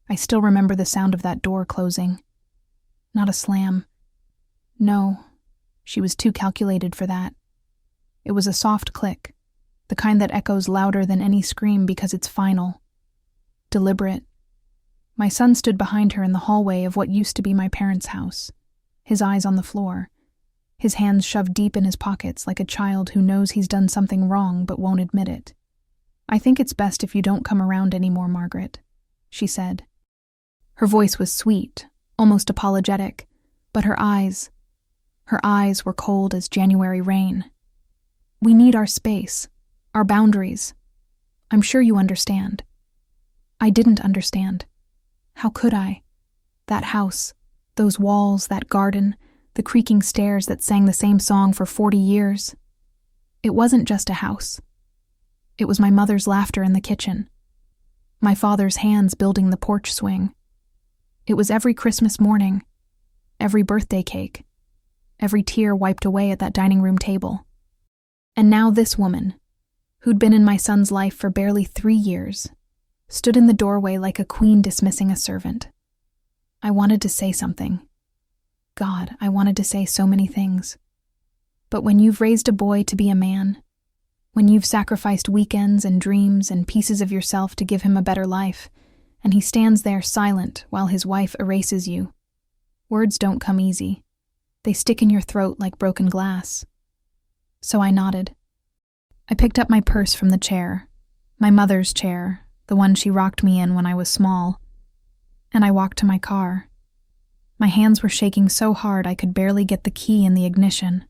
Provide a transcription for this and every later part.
I still remember the sound of that door closing. Not a slam. No, she was too calculated for that. It was a soft click, the kind that echoes louder than any scream because it's final. Deliberate. My son stood behind her in the hallway of what used to be my parents' house, his eyes on the floor, his hands shoved deep in his pockets like a child who knows he's done something wrong but won't admit it. "I think it's best if you don't come around anymore, Margaret," she said. Her voice was sweet, almost apologetic, but her eyes were cold as January rain. "We need our space, our boundaries. I'm sure you understand." I didn't understand. How could I? That house, those walls, that garden, the creaking stairs that sang the same song for 40 years. It wasn't just a house. It was my mother's laughter in the kitchen, my father's hands building the porch swing. It was every Christmas morning, every birthday cake, every tear wiped away at that dining room table. And now this woman, who'd been in my son's life for barely 3 years, stood in the doorway like a queen dismissing a servant. I wanted to say something. God, I wanted to say so many things. But when you've raised a boy to be a man, when you've sacrificed weekends and dreams and pieces of yourself to give him a better life, and he stands there silent while his wife erases you, words don't come easy. They stick in your throat like broken glass. So I nodded. I picked up my purse from the chair, my mother's chair, the one she rocked me in when I was small, and I walked to my car. My hands were shaking so hard I could barely get the key in the ignition.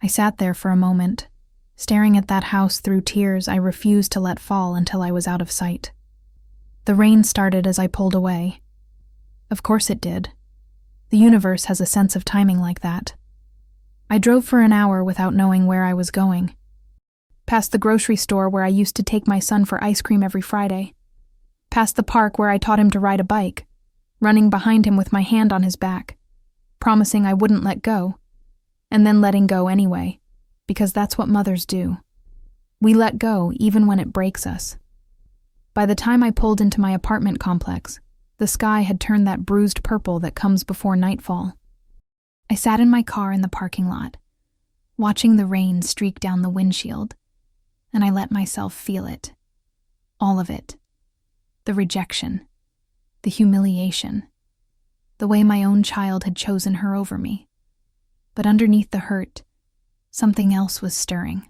I sat there for a moment, staring at that house through tears I refused to let fall until I was out of sight. The rain started as I pulled away. Of course it did. The universe has a sense of timing like that. I drove for an hour without knowing where I was going. Past the grocery store where I used to take my son for ice cream every Friday. Past the park where I taught him to ride a bike, running behind him with my hand on his back, promising I wouldn't let go, and then letting go anyway, because that's what mothers do. We let go even when it breaks us. By the time I pulled into my apartment complex, the sky had turned that bruised purple that comes before nightfall. I sat in my car in the parking lot, watching the rain streak down the windshield, and I let myself feel it. All of it. The rejection, the humiliation, the way my own child had chosen her over me. But underneath the hurt, something else was stirring.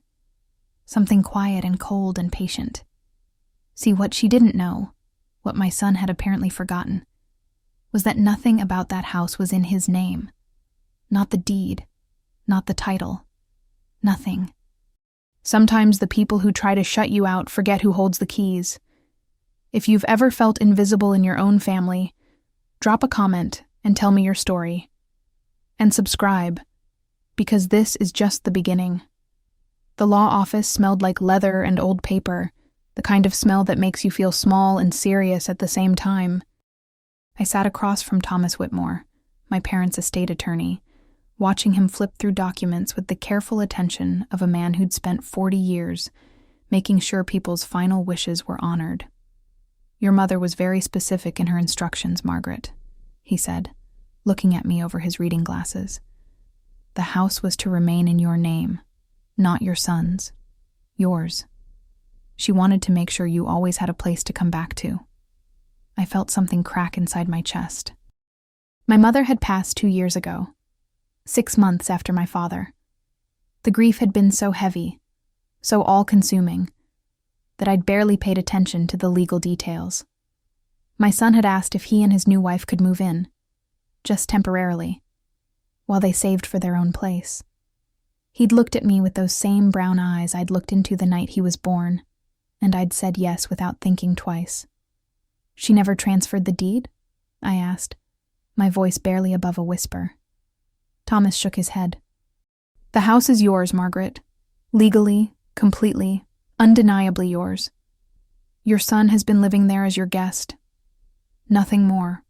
Something quiet and cold and patient. See, what she didn't know, what my son had apparently forgotten, was that nothing about that house was in his name. Not the deed, not the title, nothing. Sometimes the people who try to shut you out forget who holds the keys. If you've ever felt invisible in your own family, drop a comment and tell me your story. And subscribe, because this is just the beginning. The law office smelled like leather and old paper, the kind of smell that makes you feel small and serious at the same time. I sat across from Thomas Whitmore, my parents' estate attorney, watching him flip through documents with the careful attention of a man who'd spent 40 years making sure people's final wishes were honored. "Your mother was very specific in her instructions, Margaret," he said, looking at me over his reading glasses. "The house was to remain in your name, not your son's. Yours. She wanted to make sure you always had a place to come back to." I felt something crack inside my chest. My mother had passed 2 years ago, 6 months after my father. The grief had been so heavy, so all-consuming, that I'd barely paid attention to the legal details. My son had asked if he and his new wife could move in, just temporarily, while they saved for their own place. He'd looked at me with those same brown eyes I'd looked into the night he was born, and I'd said yes without thinking twice. "She never transferred the deed?" I asked, my voice barely above a whisper. Thomas shook his head. "The house is yours, Margaret. Legally, completely, undeniably yours. Your son has been living there as your guest. Nothing more."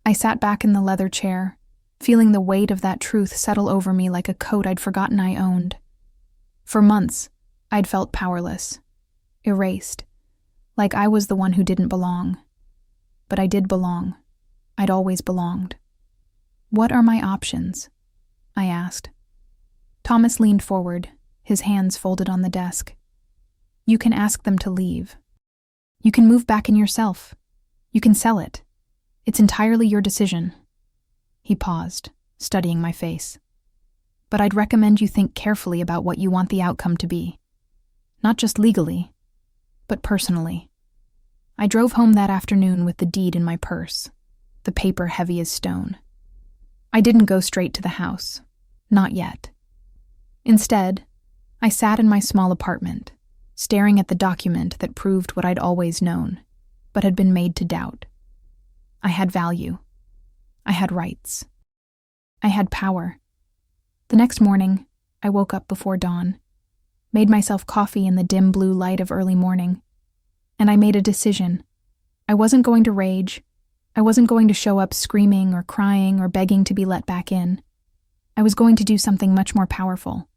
I sat back in the leather chair, feeling the weight of that truth settle over me like a coat I'd forgotten I owned. For months, I'd felt powerless, erased, like I was the one who didn't belong. but I did belong. I'd always belonged. "What are my options?" I asked. Thomas leaned forward, his hands folded on the desk. "You can ask them to leave. You can move back in yourself. You can sell it. It's entirely your decision." He paused, studying my face. "But I'd recommend you think carefully about what you want the outcome to be. Not just legally, but personally." I drove home that afternoon with the deed in my purse, the paper heavy as stone. I didn't go straight to the house. Not yet. Instead, I sat in my small apartment, staring at the document that proved what I'd always known, but had been made to doubt. I had value. I had rights. I had power. The next morning, I woke up before dawn, made myself coffee in the dim blue light of early morning, and I made a decision. I wasn't going to rage. I wasn't going to show up screaming or crying or begging to be let back in. I was going to do something much more powerful.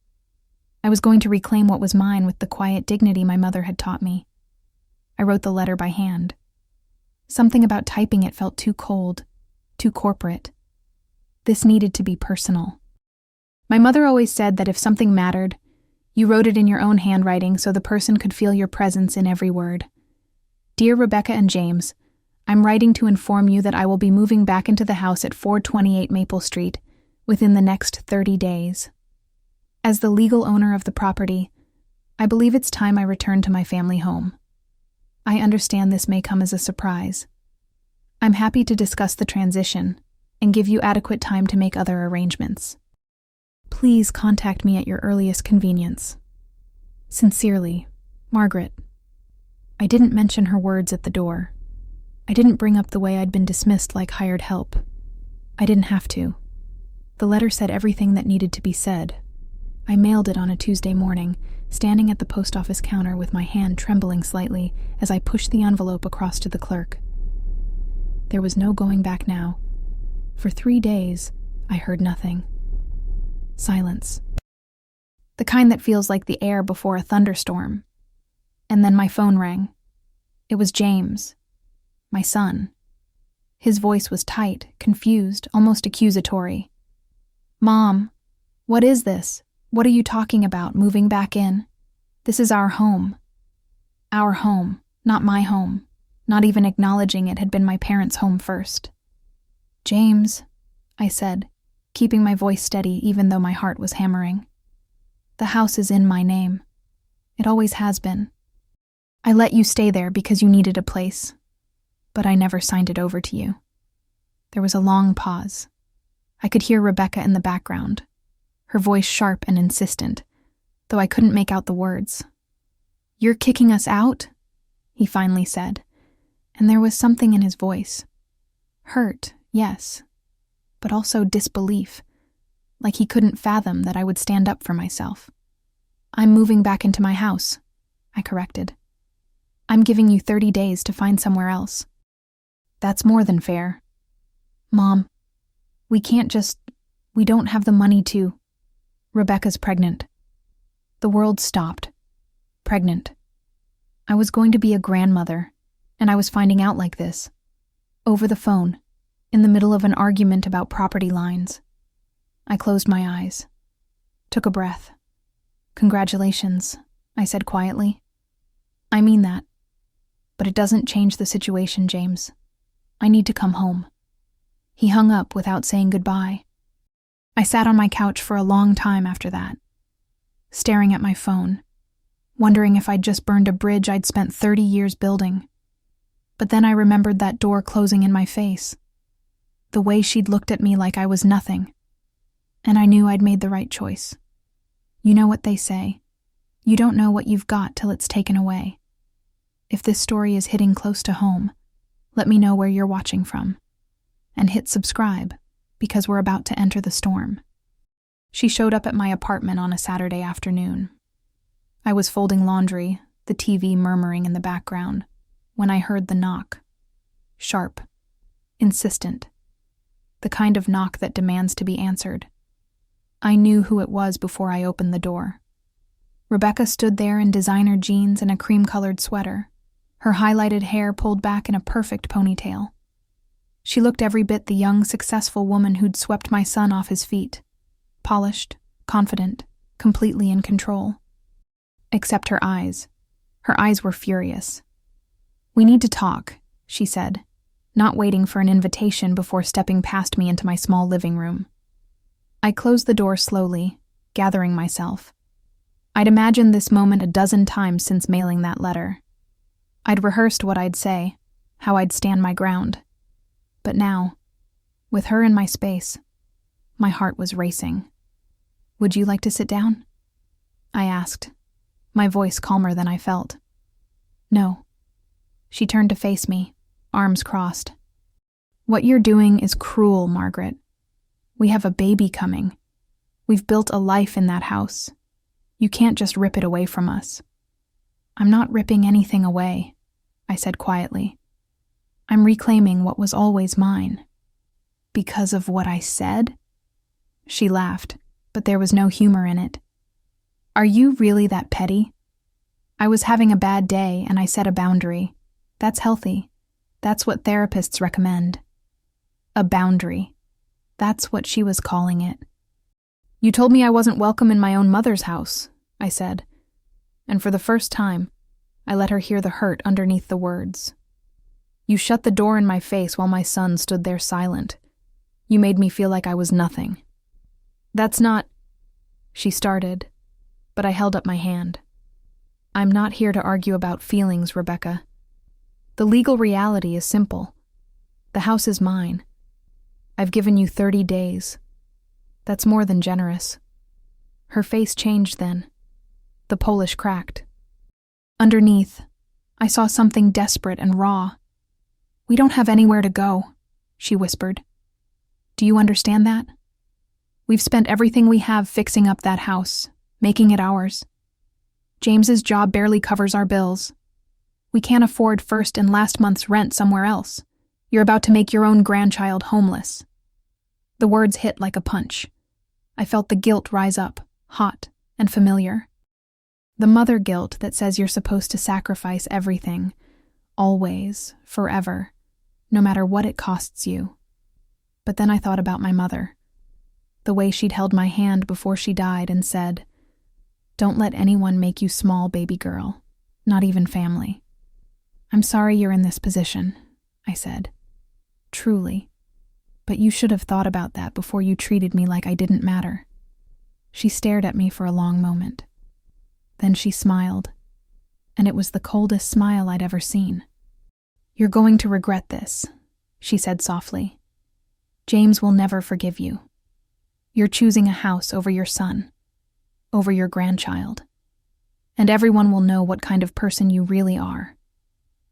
I was going to reclaim what was mine with the quiet dignity my mother had taught me. I wrote the letter by hand. Something about typing it felt too cold, too corporate. This needed to be personal. My mother always said that if something mattered, you wrote it in your own handwriting so the person could feel your presence in every word. "Dear Rebecca and James, I'm writing to inform you that I will be moving back into the house at 428 Maple Street within the next 30 days. As the legal owner of the property, I believe it's time I return to my family home. I understand this may come as a surprise. I'm happy to discuss the transition and give you adequate time to make other arrangements. Please contact me at your earliest convenience. Sincerely, Margaret." I didn't mention her words at the door. I didn't bring up the way I'd been dismissed like hired help. I didn't have to. The letter said everything that needed to be said. I mailed it on a Tuesday morning, standing at the post office counter with my hand trembling slightly as I pushed the envelope across to the clerk. There was no going back now. For 3 days, I heard nothing. Silence. The kind that feels like the air before a thunderstorm. And then my phone rang. It was James, my son. His voice was tight, confused, almost accusatory. "Mom, what is this? What are you talking about, moving back in? This is our home. Our home, not my home, not even acknowledging it had been my parents' home first." "James," I said, keeping my voice steady even though my heart was hammering. "The house is in my name. It always has been. I let you stay there because you needed a place, but I never signed it over to you." There was a long pause. I could hear Rebecca in the background, her voice sharp and insistent, though I couldn't make out the words. "You're kicking us out?" he finally said, and there was something in his voice. Hurt, yes, but also disbelief, like he couldn't fathom that I would stand up for myself. "I'm moving back into my house," I corrected. "I'm giving you 30 days to find somewhere else." "That's more than fair." "Mom, we don't have the money to. Rebecca's pregnant." The world stopped. Pregnant. I was going to be a grandmother, and I was finding out like this. Over the phone, in the middle of an argument about property lines. I closed my eyes. Took a breath. "Congratulations," I said quietly. "I mean that. But it doesn't change the situation, James. I need to come home." He hung up without saying goodbye. I sat on my couch for a long time after that, staring at my phone, wondering if I'd just burned a bridge I'd spent 30 years building. But then I remembered that door closing in my face, the way she'd looked at me like I was nothing, and I knew I'd made the right choice. You know what they say, you don't know what you've got till it's taken away. If this story is hitting close to home, let me know where you're watching from. And hit subscribe, because we're about to enter the storm. She showed up at my apartment on a Saturday afternoon. I was folding laundry, the TV murmuring in the background, when I heard the knock. Sharp, insistent, the kind of knock that demands to be answered. I knew who it was before I opened the door. Rebecca stood there in designer jeans and a cream-colored sweater, her highlighted hair pulled back in a perfect ponytail. She looked every bit the young, successful woman who'd swept my son off his feet. Polished, confident, completely in control. Except her eyes. Her eyes were furious. "We need to talk," she said, not waiting for an invitation before stepping past me into my small living room. I closed the door slowly, gathering myself. I'd imagined this moment a dozen times since mailing that letter. I'd rehearsed what I'd say, how I'd stand my ground. But now, with her in my space, my heart was racing. "Would you like to sit down?" I asked, my voice calmer than I felt. "No." She turned to face me, arms crossed. "What you're doing is cruel, Margaret. We have a baby coming. We've built a life in that house. You can't just rip it away from us." "I'm not ripping anything away," I said quietly. "I'm reclaiming what was always mine." "Because of what I said?" She laughed, but there was no humor in it. "Are you really that petty? I was having a bad day and I set a boundary. That's healthy. That's what therapists recommend." A boundary. That's what she was calling it. "You told me I wasn't welcome in my own mother's house," I said. And for the first time, I let her hear the hurt underneath the words. "You shut the door in my face while my son stood there silent. You made me feel like I was nothing." "That's not—" she started, but I held up my hand. "I'm not here to argue about feelings, Rebecca. The legal reality is simple. The house is mine. I've given you 30 days. That's more than generous." Her face changed then. The Polish cracked. Underneath, I saw something desperate and raw. "We don't have anywhere to go," she whispered. "Do you understand that? We've spent everything we have fixing up that house, making it ours. James's job barely covers our bills. We can't afford first and last month's rent somewhere else. You're about to make your own grandchild homeless." The words hit like a punch. I felt the guilt rise up, hot and familiar. The mother guilt that says you're supposed to sacrifice everything, always, forever, no matter what it costs you. But then I thought about my mother, the way she'd held my hand before she died and said, "Don't let anyone make you small, baby girl, not even family." "I'm sorry you're in this position," I said. "Truly. But you should have thought about that before you treated me like I didn't matter." She stared at me for a long moment. Then she smiled, and it was the coldest smile I'd ever seen. "You're going to regret this," she said softly. "James will never forgive you. You're choosing a house over your son, over your grandchild. And everyone will know what kind of person you really are."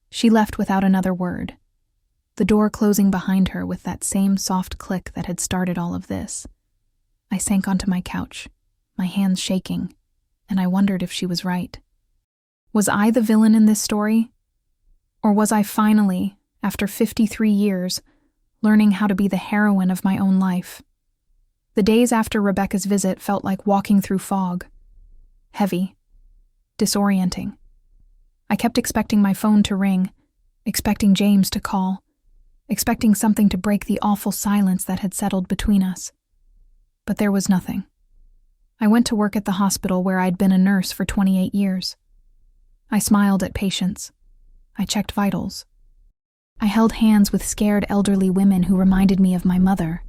She left without another word, the door closing behind her with that same soft click that had started all of this. I sank onto my couch, my hands shaking, and I wondered if she was right. Was I the villain in this story? Or was I finally, after 53 years, learning how to be the heroine of my own life? The days after Rebecca's visit felt like walking through fog. Heavy. Disorienting. I kept expecting my phone to ring, expecting James to call, expecting something to break the awful silence that had settled between us. But there was nothing. I went to work at the hospital where I'd been a nurse for 28 years. I smiled at patients. I checked vitals. I held hands with scared elderly women who reminded me of my mother.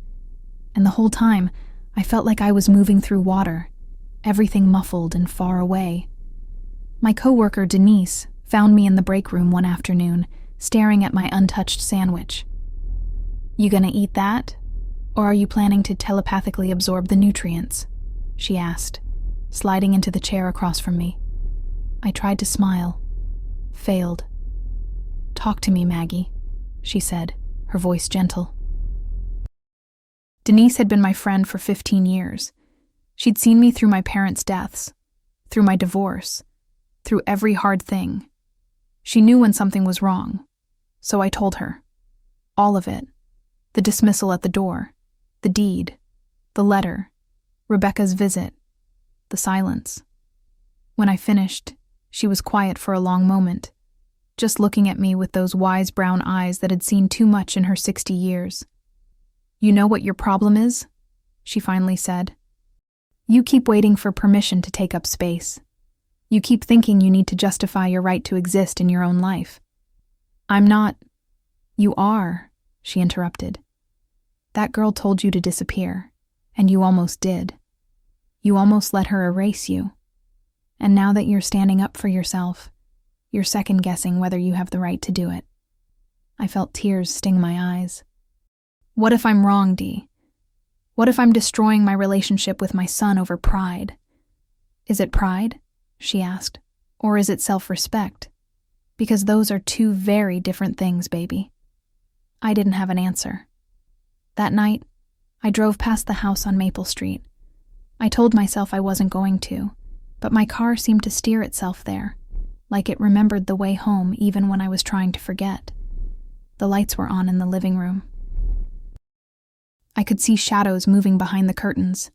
And the whole time, I felt like I was moving through water, everything muffled and far away. My coworker, Denise, found me in the break room one afternoon, staring at my untouched sandwich. "You gonna eat that? Or are you planning to telepathically absorb the nutrients?" she asked, sliding into the chair across from me. I tried to smile. Failed. "Talk to me, Maggie," she said, her voice gentle. Denise had been my friend for 15 years. She'd seen me through my parents' deaths, through my divorce, through every hard thing. She knew when something was wrong, so I told her. All of it. The dismissal at the door, the deed, the letter, Rebecca's visit, the silence. When I finished, she was quiet for a long moment, just looking at me with those wise brown eyes that had seen too much in her 60 years. "You know what your problem is?" she finally said. "You keep waiting for permission to take up space. You keep thinking you need to justify your right to exist in your own life. I'm not—" "You are," she interrupted. "That girl told you to disappear, and you almost did. You almost let her erase you. And now that you're standing up for yourself, you're second-guessing whether you have the right to do it." I felt tears sting my eyes. "What if I'm wrong, Dee? What if I'm destroying my relationship with my son over pride?" "Is it pride?" she asked. "Or is it self-respect? Because those are two very different things, baby." I didn't have an answer. That night, I drove past the house on Maple Street. I told myself I wasn't going to, but my car seemed to steer itself there, like it remembered the way home even when I was trying to forget. The lights were on in the living room. I could see shadows moving behind the curtains.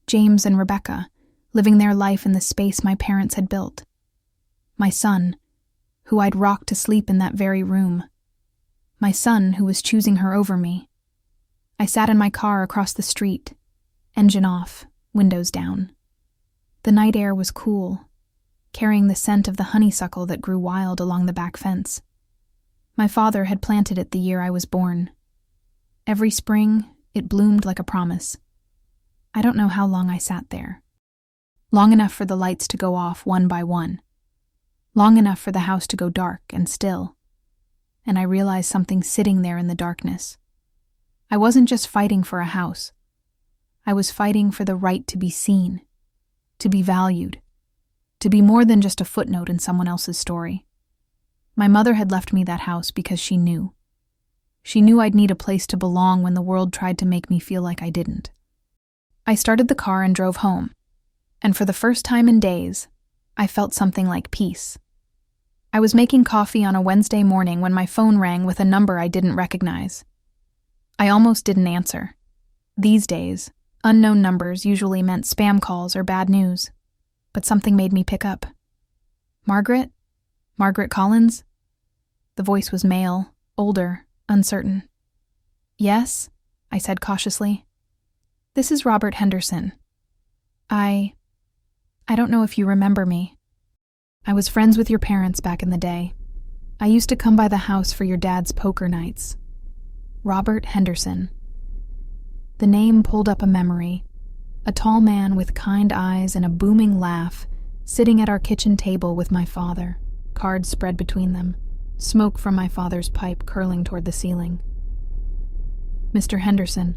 James and Rebecca, living their life in the space my parents had built. My son, who I'd rocked to sleep in that very room. My son, who was choosing her over me. I sat in my car across the street, engine off, windows down. The night air was cool, carrying the scent of the honeysuckle that grew wild along the back fence. My father had planted it the year I was born. Every spring, it bloomed like a promise. I don't know how long I sat there. Long enough for the lights to go off one by one. Long enough for the house to go dark and still. And I realized something sitting there in the darkness. I wasn't just fighting for a house. I was fighting for the right to be seen, to be valued, to be more than just a footnote in someone else's story. My mother had left me that house because she knew. She knew I'd need a place to belong when the world tried to make me feel like I didn't. I started the car and drove home, and for the first time in days, I felt something like peace. I was making coffee on a Wednesday morning when my phone rang with a number I didn't recognize. I almost didn't answer. These days, unknown numbers usually meant spam calls or bad news, but something made me pick up. "Margaret? Margaret Collins?" The voice was male, older, uncertain. "Yes," I said cautiously. "This is Robert Henderson. I don't know if you remember me. I was friends with your parents back in the day. I used to come by the house for your dad's poker nights. Robert Henderson." The name pulled up a memory. A tall man with kind eyes and a booming laugh, sitting at our kitchen table with my father, cards spread between them, smoke from my father's pipe curling toward the ceiling. "Mr. Henderson,"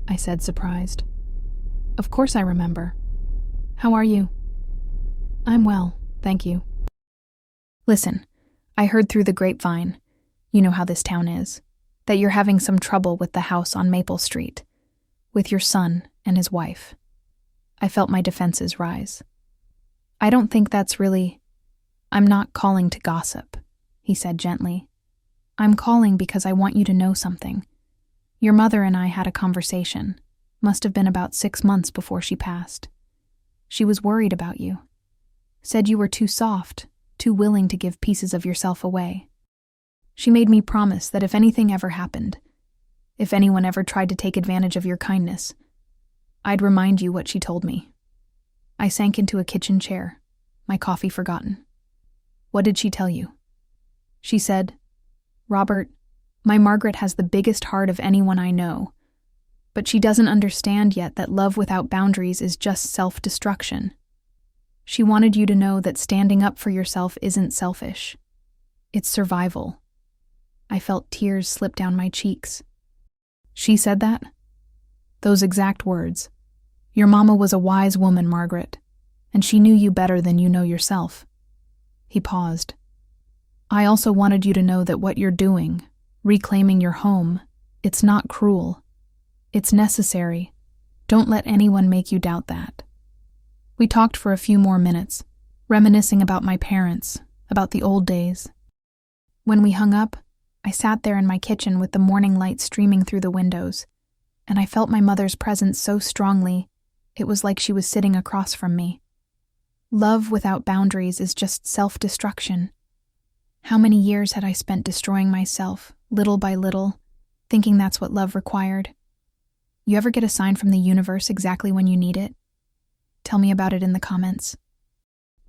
I said, surprised. "Of course I remember. How are you?" "I'm well, thank you." "Listen, I heard through the grapevine, you know how this town is, that you're having some trouble with the house on Maple Street, with your son and his wife." I felt my defenses rise. "I don't think that's really—" "I'm not calling to gossip," he said gently. "I'm calling because I want you to know something. Your mother and I had a conversation. Must have been about 6 months before she passed. She was worried about you. Said you were too soft, too willing to give pieces of yourself away. She made me promise that if anything ever happened, if anyone ever tried to take advantage of your kindness, I'd remind you what she told me." I sank into a kitchen chair, my coffee forgotten. "What did she tell you?" "She said, 'Robert, my Margaret has the biggest heart of anyone I know, but she doesn't understand yet that love without boundaries is just self-destruction. She wanted you to know that standing up for yourself isn't selfish. It's survival." I felt tears slip down my cheeks. "She said that?" "Those exact words. Your mama was a wise woman, Margaret, and she knew you better than you know yourself." He paused. "I also wanted you to know that what you're doing, reclaiming your home, it's not cruel. It's necessary. Don't let anyone make you doubt that." We talked for a few more minutes, reminiscing about my parents, about the old days. When we hung up, I sat there in my kitchen with the morning light streaming through the windows, and I felt my mother's presence so strongly, it was like she was sitting across from me. Love without boundaries is just self-destruction. How many years had I spent destroying myself, little by little, thinking that's what love required? You ever get a sign from the universe exactly when you need it? Tell me about it in the comments.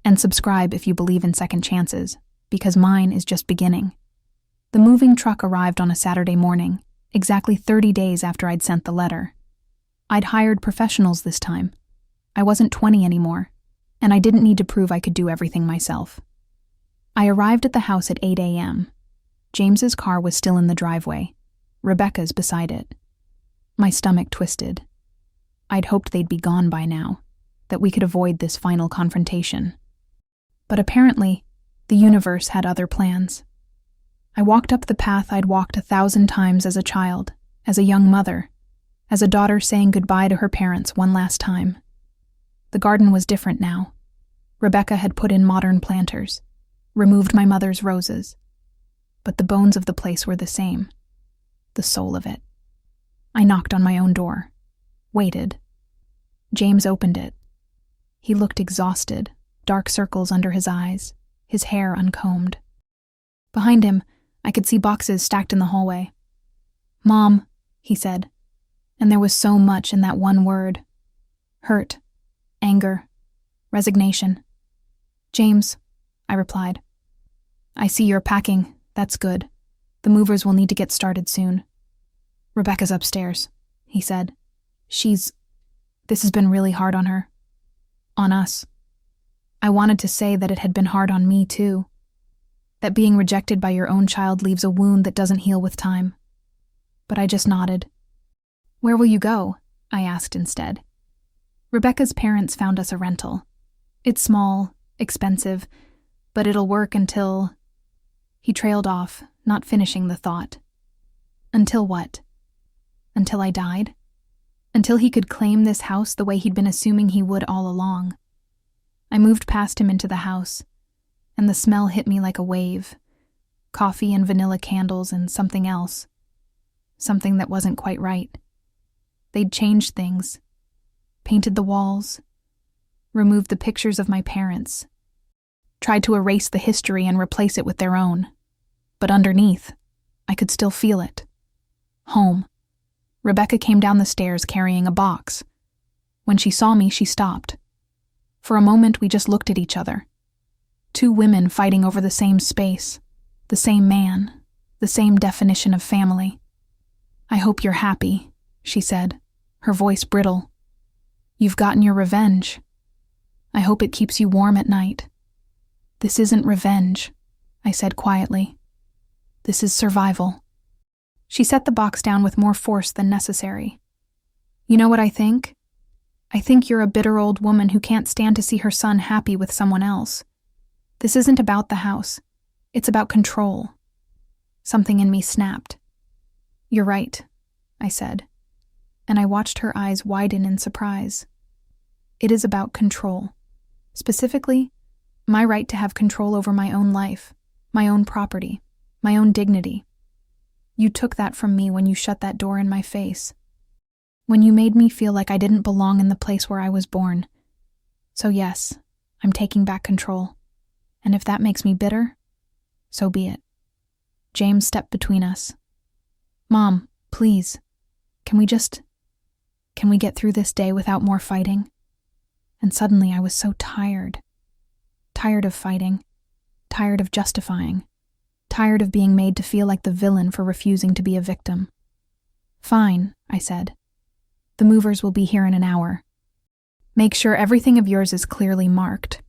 And subscribe if you believe in second chances, because mine is just beginning. The moving truck arrived on a Saturday morning, exactly 30 days after I'd sent the letter. I'd hired professionals this time. I wasn't 20 anymore, and I didn't need to prove I could do everything myself. I arrived at the house at 8 a.m. James's car was still in the driveway. Rebecca's beside it. My stomach twisted. I'd hoped they'd be gone by now, that we could avoid this final confrontation. But apparently, the universe had other plans. I walked up the path I'd walked 1,000 times as a child, as a young mother, as a daughter saying goodbye to her parents one last time. The garden was different now. Rebecca had put in modern planters, removed my mother's roses. But the bones of the place were the same, the soul of it. I knocked on my own door, waited. James opened it. He looked exhausted, dark circles under his eyes, his hair uncombed. Behind him, I could see boxes stacked in the hallway. "Mom," he said, and there was so much in that one word. Hurt, anger, resignation. "James," I replied. "I see you're packing. That's good. The movers will need to get started soon." "Rebecca's upstairs," he said. This has been really hard on her. On us. I wanted to say that it had been hard on me too. That being rejected by your own child leaves a wound that doesn't heal with time. But I just nodded. "Where will you go?" I asked instead. "Rebecca's parents found us a rental. It's small, expensive, but it'll work until..." He trailed off, not finishing the thought. Until what? Until I died? Until he could claim this house the way he'd been assuming he would all along. I moved past him into the house, and the smell hit me like a wave. Coffee and vanilla candles and something else. Something that wasn't quite right. They'd changed things. Painted the walls. Removed the pictures of my parents. Tried to erase the history and replace it with their own. But underneath, I could still feel it. Home. Rebecca came down the stairs carrying a box. When she saw me, she stopped. For a moment, we just looked at each other. Two women fighting over the same space, the same man, the same definition of family. "I hope you're happy," she said, her voice brittle. "You've gotten your revenge. I hope it keeps you warm at night." "This isn't revenge," I said quietly. "This is survival." She set the box down with more force than necessary. "You know what I think? I think you're a bitter old woman who can't stand to see her son happy with someone else. This isn't about the house. It's about control." Something in me snapped. "You're right," I said, and I watched her eyes widen in surprise. "It is about control. Specifically, my right to have control over my own life, my own property, my own dignity. You took that from me when you shut that door in my face. When you made me feel like I didn't belong in the place where I was born. So yes, I'm taking back control. And if that makes me bitter, so be it." James stepped between us. "Mom, please, can we get through this day without more fighting?" And suddenly I was so tired. Tired of fighting. Tired of justifying. Tired of being made to feel like the villain for refusing to be a victim. "Fine," I said. "The movers will be here in an hour. Make sure everything of yours is clearly marked."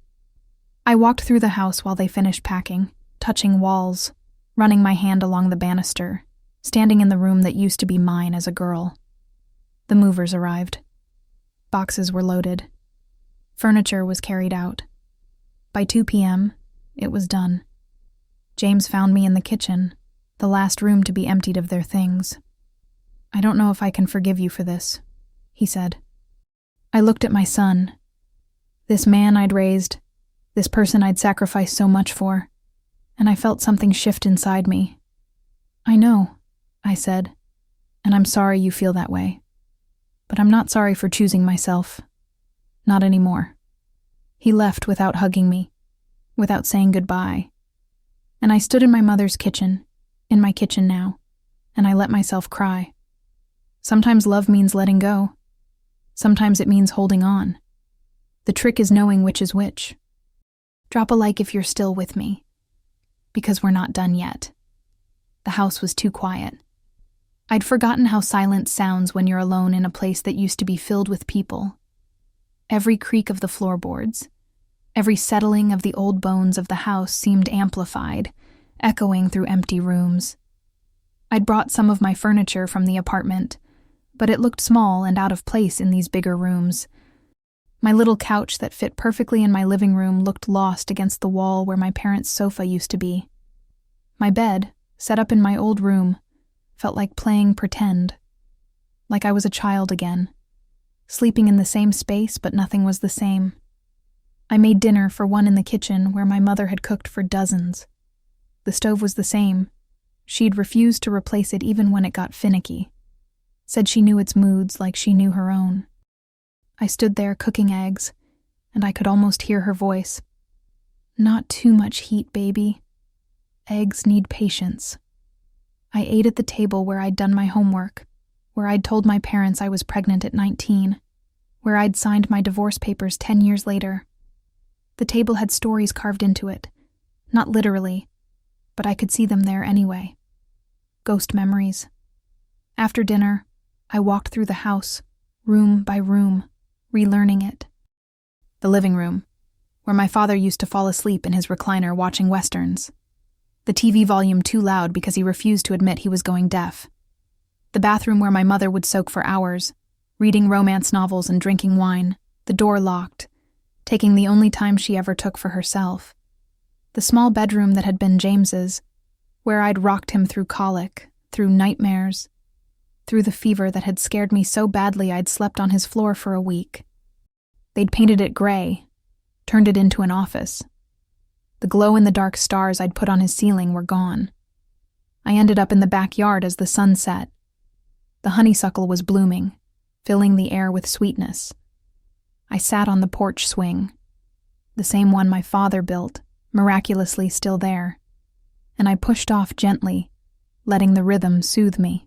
I walked through the house while they finished packing, touching walls, running my hand along the banister, standing in the room that used to be mine as a girl. The movers arrived. Boxes were loaded. Furniture was carried out. By 2 p.m., it was done. James found me in the kitchen, the last room to be emptied of their things. "I don't know if I can forgive you for this," he said. I looked at my son. This man I'd raised, this person I'd sacrificed so much for, and I felt something shift inside me. "I know," I said, "and I'm sorry you feel that way. But I'm not sorry for choosing myself. Not anymore." He left without hugging me, without saying goodbye. And I stood in my mother's kitchen, in my kitchen now, and I let myself cry. Sometimes love means letting go. Sometimes it means holding on. The trick is knowing which is which. Drop a like if you're still with me, because we're not done yet. The house was too quiet. I'd forgotten how silence sounds when you're alone in a place that used to be filled with people. Every creak of the floorboards, every settling of the old bones of the house seemed amplified, echoing through empty rooms. I'd brought some of my furniture from the apartment, but it looked small and out of place in these bigger rooms. My little couch that fit perfectly in my living room looked lost against the wall where my parents' sofa used to be. My bed, set up in my old room, felt like playing pretend, like I was a child again, sleeping in the same space but nothing was the same. I made dinner for one in the kitchen where my mother had cooked for dozens. The stove was the same. She'd refused to replace it even when it got finicky. Said she knew its moods like she knew her own. I stood there cooking eggs, and I could almost hear her voice. Not too much heat, baby. Eggs need patience. I ate at the table where I'd done my homework, where I'd told my parents I was pregnant at 19, where I'd signed my divorce papers 10 years later. The table had stories carved into it, not literally, but I could see them there anyway. Ghost memories. After dinner, I walked through the house, room by room, relearning it. The living room, where my father used to fall asleep in his recliner watching westerns. The TV volume too loud because he refused to admit he was going deaf. The bathroom where my mother would soak for hours, reading romance novels and drinking wine, the door locked, taking the only time she ever took for herself. The small bedroom that had been James's, where I'd rocked him through colic, through nightmares, through the fever that had scared me so badly I'd slept on his floor for a week. They'd painted it gray, turned it into an office. The glow-in-the-dark stars I'd put on his ceiling were gone. I ended up in the backyard as the sun set. The honeysuckle was blooming, filling the air with sweetness. I sat on the porch swing, the same one my father built, miraculously still there, and I pushed off gently, letting the rhythm soothe me.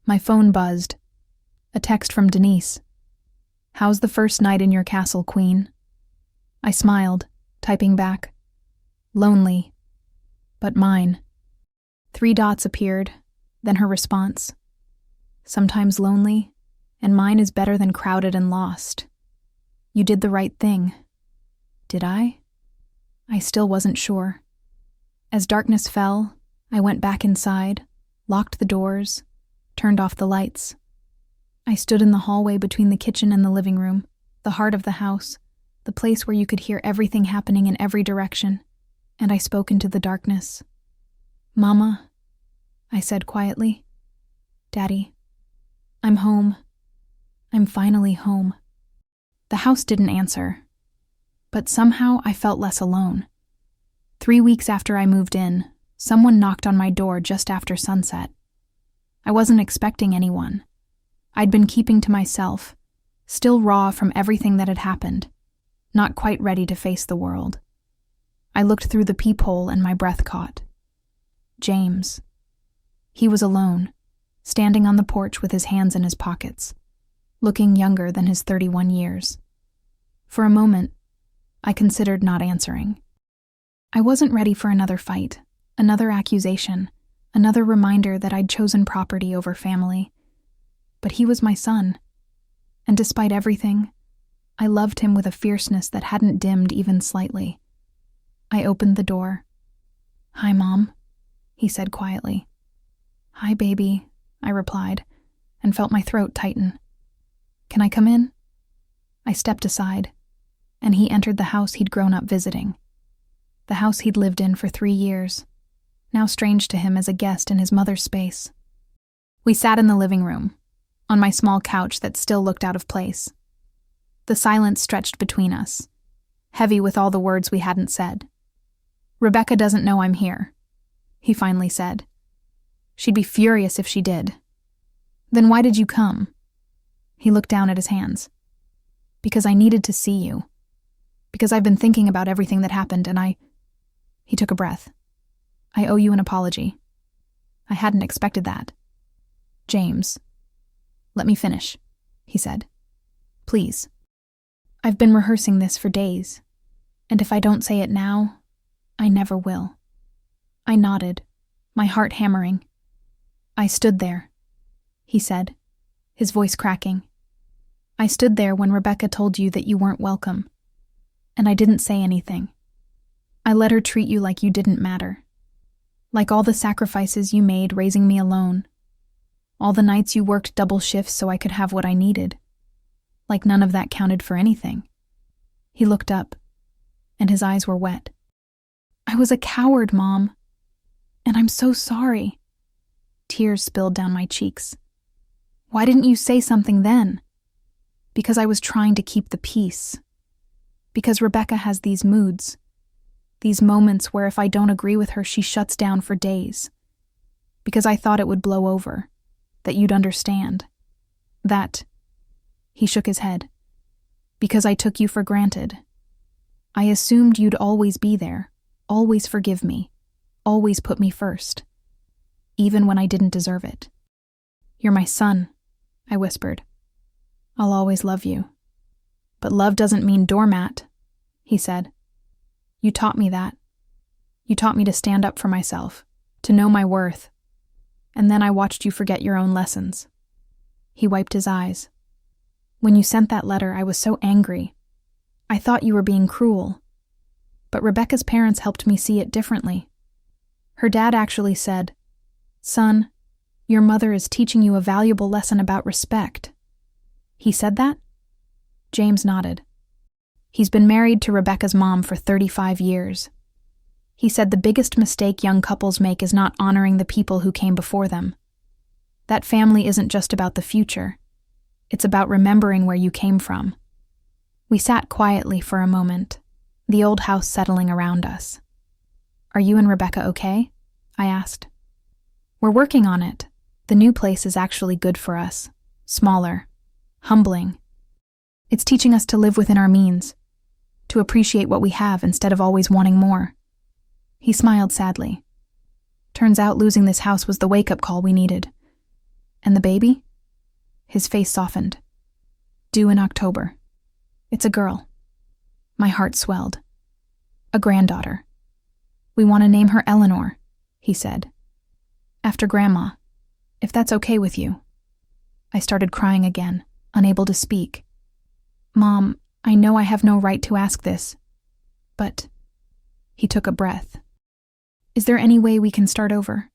My phone buzzed. A text from Denise. "How's the first night in your castle, Queen?" I smiled, typing back. "Lonely, but mine." 3 dots appeared, then her response. "Sometimes lonely, and mine is better than crowded and lost. You did the right thing." Did I? I still wasn't sure. As darkness fell, I went back inside, locked the doors, turned off the lights. I stood in the hallway between the kitchen and the living room, the heart of the house, the place where you could hear everything happening in every direction, and I spoke into the darkness. "Mama," I said quietly. "Daddy, I'm home. I'm finally home." The house didn't answer, but somehow I felt less alone. 3 weeks after I moved in, someone knocked on my door just after sunset. I wasn't expecting anyone. I'd been keeping to myself, still raw from everything that had happened, not quite ready to face the world. I looked through the peephole and my breath caught. James. He was alone, standing on the porch with his hands in his pockets, looking younger than his 31 years. For a moment, I considered not answering. I wasn't ready for another fight, another accusation, another reminder that I'd chosen property over family. But he was my son, and despite everything, I loved him with a fierceness that hadn't dimmed even slightly. I opened the door. "Hi, Mom," he said quietly. "Hi, baby," I replied, and felt my throat tighten. "Can I come in?" I stepped aside, and he entered the house he'd grown up visiting. The house he'd lived in for 3 years, now strange to him as a guest in his mother's space. We sat in the living room, on my small couch that still looked out of place. The silence stretched between us, heavy with all the words we hadn't said. "Rebecca doesn't know I'm here," he finally said. "She'd be furious if she did." "Then why did you come?" He looked down at his hands. "Because I needed to see you. Because I've been thinking about everything that happened and He took a breath. I owe you an apology. I hadn't expected that. James. Let me finish, he said. Please. I've been rehearsing this for days, and if I don't say it now, I never will. I nodded, my heart hammering. I stood there, he said, his voice cracking. I stood there when Rebecca told you that you weren't welcome, and I didn't say anything. I let her treat you like you didn't matter. Like all the sacrifices you made raising me alone. All the nights you worked double shifts so I could have what I needed. Like none of that counted for anything. He looked up, and his eyes were wet. I was a coward, Mom. And I'm so sorry. Tears spilled down my cheeks. Why didn't you say something then? Because I was trying to keep the peace. Because Rebecca has these moods. These moments where if I don't agree with her, she shuts down for days. Because I thought it would blow over. That you'd understand. That... He shook his head. Because I took you for granted. I assumed you'd always be there, always forgive me, always put me first. Even when I didn't deserve it. You're my son, I whispered. I'll always love you. But love doesn't mean doormat, he said. You taught me that. You taught me to stand up for myself, to know my worth. And then I watched you forget your own lessons. He wiped his eyes. When you sent that letter, I was so angry. I thought you were being cruel. But Rebecca's parents helped me see it differently. Her dad actually said, Son, your mother is teaching you a valuable lesson about respect. He said that? James nodded. He's been married to Rebecca's mom for 35 years. He said the biggest mistake young couples make is not honoring the people who came before them. That family isn't just about the future. It's about remembering where you came from. We sat quietly for a moment, the old house settling around us. Are you and Rebecca okay? I asked. We're working on it. The new place is actually good for us. Smaller. Humbling. It's teaching us to live within our means, to appreciate what we have instead of always wanting more. He smiled sadly. Turns out losing this house was the wake-up call we needed. And the baby? His face softened. Due in October. It's a girl. My heart swelled. A granddaughter. We want to name her Eleanor, he said. After Grandma, if that's okay with you. I started crying again, unable to speak. Mom, I know I have no right to ask this, but... He took a breath. Is there any way we can start over?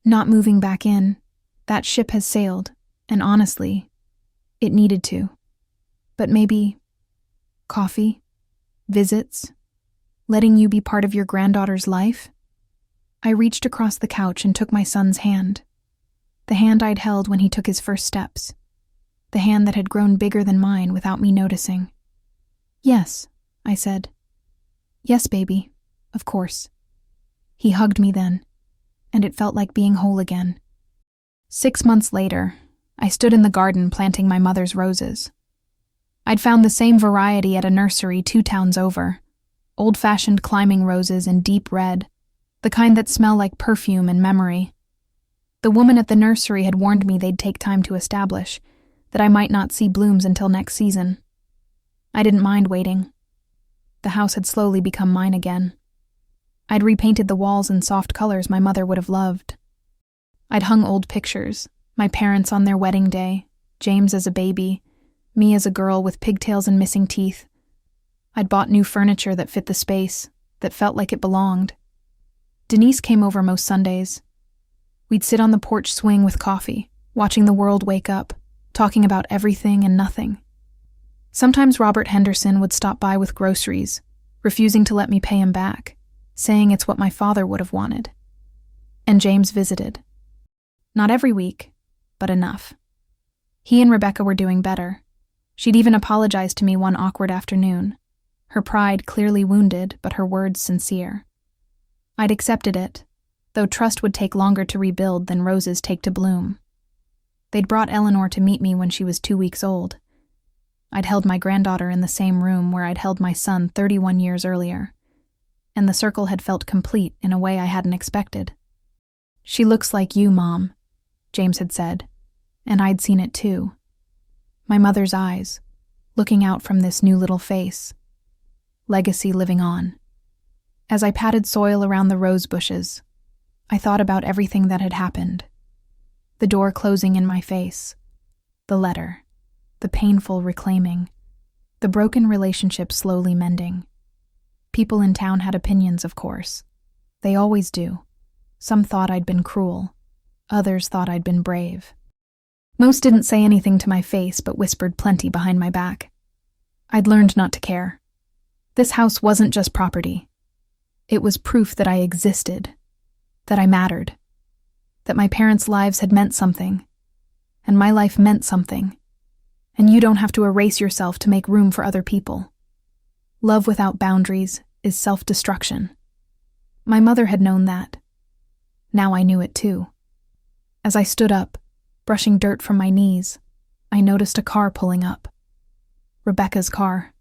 Not moving back in. That ship has sailed, and honestly, it needed to. But maybe... coffee? Visits? Letting you be part of your granddaughter's life? I reached across the couch and took my son's hand. The hand I'd held when he took his first steps. The hand that had grown bigger than mine without me noticing. Yes, I said. Yes, baby, of course. He hugged me then, and it felt like being whole again. 6 months later, I stood in the garden planting my mother's roses. I'd found the same variety at a nursery 2 towns over. Old-fashioned climbing roses in deep red, the kind that smell like perfume and memory. The woman at the nursery had warned me they'd take time to establish, that I might not see blooms until next season. I didn't mind waiting. The house had slowly become mine again. I'd repainted the walls in soft colors my mother would have loved. I'd hung old pictures, my parents on their wedding day, James as a baby, me as a girl with pigtails and missing teeth. I'd bought new furniture that fit the space, that felt like it belonged. Denise came over most Sundays. We'd sit on the porch swing with coffee, watching the world wake up, talking about everything and nothing. Sometimes Robert Henderson would stop by with groceries, refusing to let me pay him back, saying it's what my father would have wanted. And James visited. Not every week, but enough. He and Rebecca were doing better. She'd even apologized to me one awkward afternoon, her pride clearly wounded, but her words sincere. I'd accepted it, though trust would take longer to rebuild than roses take to bloom. They'd brought Eleanor to meet me when she was 2 weeks old. I'd held my granddaughter in the same room where I'd held my son 31 years earlier. and the circle had felt complete in a way I hadn't expected. "She looks like you, Mom," James had said, and I'd seen it too. My mother's eyes, looking out from this new little face. Legacy living on. As I patted soil around the rose bushes, I thought about everything that had happened. The door closing in my face, the letter, the painful reclaiming, the broken relationship slowly mending. People in town had opinions, of course. They always do. Some thought I'd been cruel. Others thought I'd been brave. Most didn't say anything to my face, but whispered plenty behind my back. I'd learned not to care. This house wasn't just property. It was proof that I existed, that I mattered, that my parents' lives had meant something, and my life meant something, and you don't have to erase yourself to make room for other people. Love without boundaries is self-destruction. My mother had known that. Now I knew it too. As I stood up, brushing dirt from my knees, I noticed a car pulling up. Rebecca's car.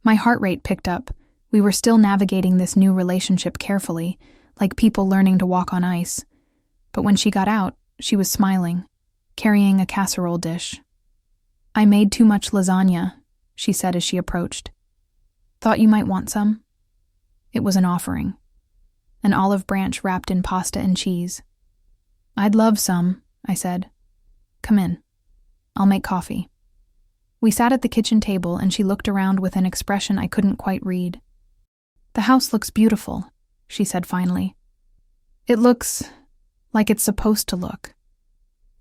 My heart rate picked up. We were still navigating this new relationship carefully, like people learning to walk on ice. But when she got out, she was smiling, carrying a casserole dish. "I made too much lasagna," she said as she approached. "Thought you might want some?" It was an offering. An olive branch wrapped in pasta and cheese. "I'd love some," I said. "Come in. I'll make coffee." We sat at the kitchen table and she looked around with an expression I couldn't quite read. "The house looks beautiful," she said finally. "It looks like it's supposed to look.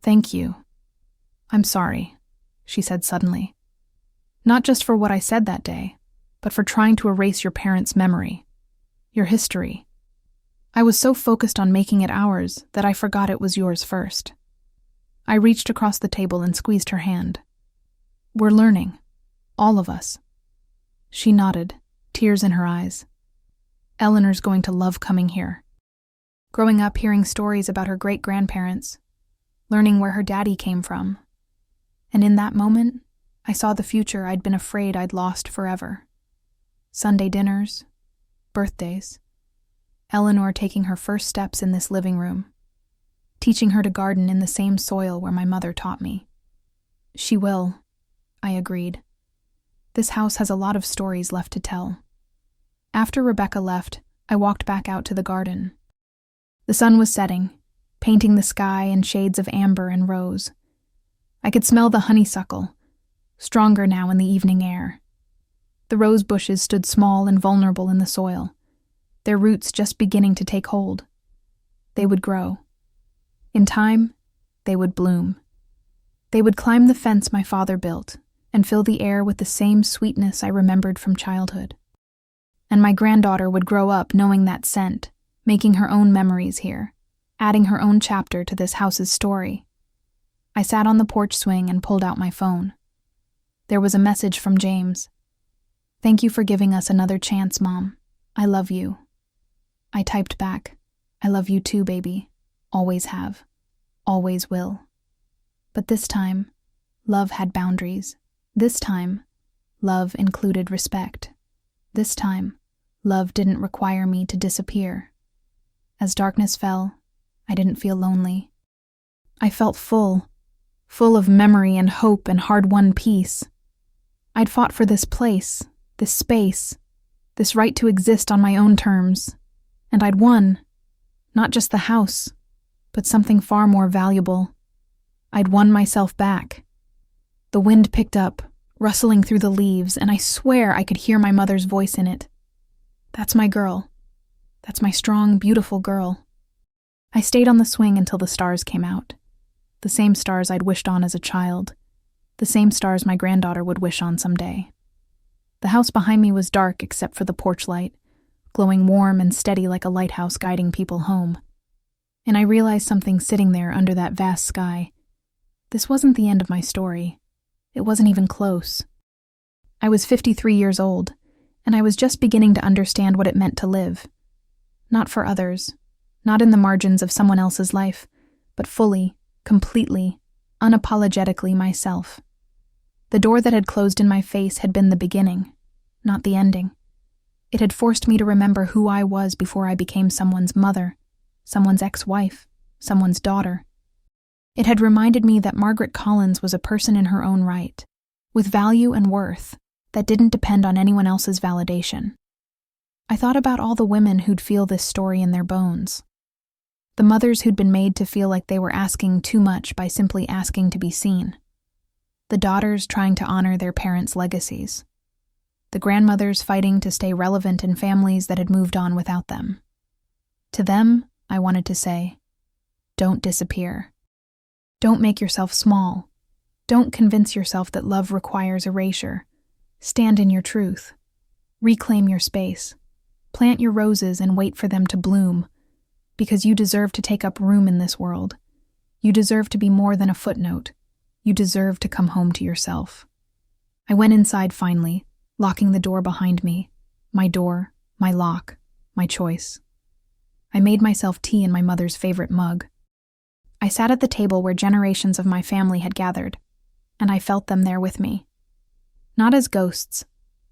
Thank you." "I'm sorry," she said suddenly. "Not just for what I said that day, but for trying to erase your parents' memory, your history. I was so focused on making it ours that I forgot it was yours first." I reached across the table and squeezed her hand. "We're learning. All of us." She nodded, tears in her eyes. "Eleanor's going to love coming here." Growing up hearing stories about her great-grandparents, learning where her daddy came from. And in that moment, I saw the future I'd been afraid I'd lost forever. Sunday dinners, birthdays, Eleanor taking her first steps in this living room, teaching her to garden in the same soil where my mother taught me. "She will," I agreed. "This house has a lot of stories left to tell." After Rebecca left, I walked back out to the garden. The sun was setting, painting the sky in shades of amber and rose. I could smell the honeysuckle, stronger now in the evening air. The rose bushes stood small and vulnerable in the soil, their roots just beginning to take hold. They would grow. In time, they would bloom. They would climb the fence my father built and fill the air with the same sweetness I remembered from childhood. And my granddaughter would grow up knowing that scent, making her own memories here, adding her own chapter to this house's story. I sat on the porch swing and pulled out my phone. There was a message from James. "Thank you for giving us another chance, Mom. I love you." I typed back, "I love you too, baby. Always have. Always will." But this time, love had boundaries. This time, love included respect. This time, love didn't require me to disappear. As darkness fell, I didn't feel lonely. I felt full of memory and hope and hard-won peace. I'd fought for this place, this space, this right to exist on my own terms, and I'd won. Not just the house, but something far more valuable. I'd won myself back. The wind picked up, rustling through the leaves, and I swear I could hear my mother's voice in it. "That's my girl. That's my strong, beautiful girl." I stayed on the swing until the stars came out. The same stars I'd wished on as a child. The same stars my granddaughter would wish on someday. The house behind me was dark except for the porch light, glowing warm and steady like a lighthouse guiding people home. And I realized something sitting there under that vast sky. This wasn't the end of my story. It wasn't even close. I was 53 years old, and I was just beginning to understand what it meant to live. Not for others, not in the margins of someone else's life, but fully, completely, unapologetically myself. The door that had closed in my face had been the beginning, not the ending. It had forced me to remember who I was before I became someone's mother, someone's ex-wife, someone's daughter. It had reminded me that Margaret Collins was a person in her own right, with value and worth that didn't depend on anyone else's validation. I thought about all the women who'd feel this story in their bones. The mothers who'd been made to feel like they were asking too much by simply asking to be seen. The daughters trying to honor their parents' legacies. The grandmothers fighting to stay relevant in families that had moved on without them. To them, I wanted to say, don't disappear. Don't make yourself small. Don't convince yourself that love requires erasure. Stand in your truth. Reclaim your space. Plant your roses and wait for them to bloom, because you deserve to take up room in this world. You deserve to be more than a footnote. You deserve to come home to yourself. I went inside finally, locking the door behind me. My door, my lock, my choice. I made myself tea in my mother's favorite mug. I sat at the table where generations of my family had gathered, and I felt them there with me. Not as ghosts,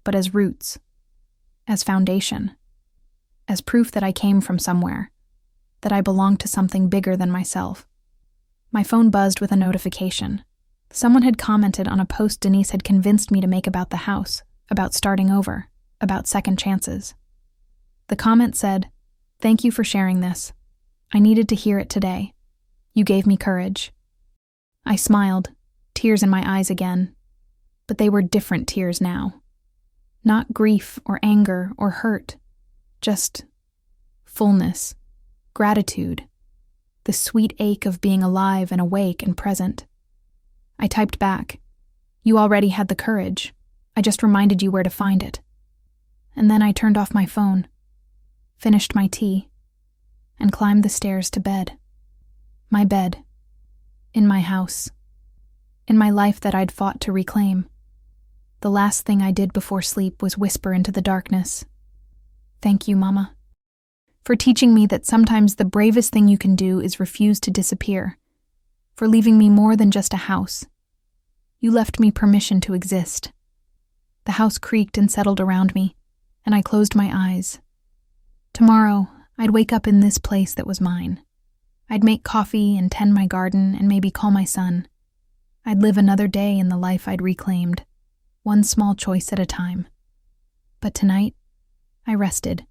but as roots, as foundation, as proof that I came from somewhere, that I belonged to something bigger than myself. My phone buzzed with a notification. Someone had commented on a post Denise had convinced me to make about the house, about starting over, about second chances. The comment said, "Thank you for sharing this. I needed to hear it today. You gave me courage." I smiled, tears in my eyes again. But they were different tears now. Not grief or anger or hurt, just fullness, gratitude, the sweet ache of being alive and awake and present. I typed back, "You already had the courage. I just reminded you where to find it." And then I turned off my phone, finished my tea, and climbed the stairs to bed. My bed. In my house. In my life that I'd fought to reclaim. The last thing I did before sleep was whisper into the darkness, "Thank you, Mama, for teaching me that sometimes the bravest thing you can do is refuse to disappear, for leaving me more than just a house. You left me permission to exist." The house creaked and settled around me, and I closed my eyes. Tomorrow, I'd wake up in this place that was mine. I'd make coffee and tend my garden and maybe call my son. I'd live another day in the life I'd reclaimed, one small choice at a time. But tonight, I rested.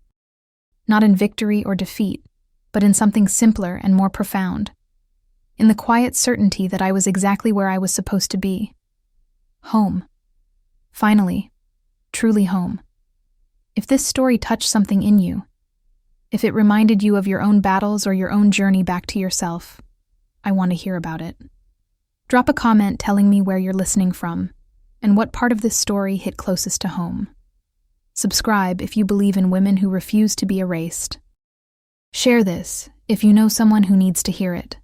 Not in victory or defeat, but in something simpler and more profound. In the quiet certainty that I was exactly where I was supposed to be. Home. Finally, truly home. If this story touched something in you, if it reminded you of your own battles or your own journey back to yourself, I want to hear about it. Drop a comment telling me where you're listening from and what part of this story hit closest to home. Subscribe if you believe in women who refuse to be erased. Share this if you know someone who needs to hear it.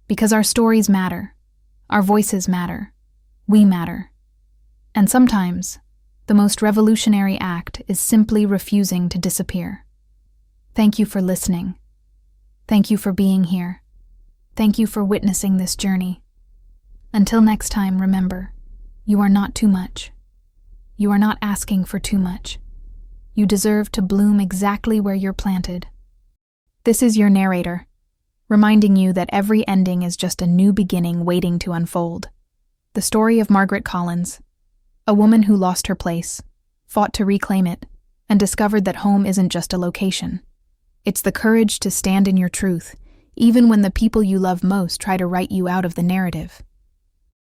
Because our stories matter, our voices matter, we matter. And sometimes, the most revolutionary act is simply refusing to disappear. Thank you for listening. Thank you for being here. Thank you for witnessing this journey. Until next time, remember, you are not too much. You are not asking for too much. You deserve to bloom exactly where you're planted. This is your narrator, reminding you that every ending is just a new beginning waiting to unfold. The story of Margaret Collins, a woman who lost her place, fought to reclaim it, and discovered that home isn't just a location. It's the courage to stand in your truth, even when the people you love most try to write you out of the narrative.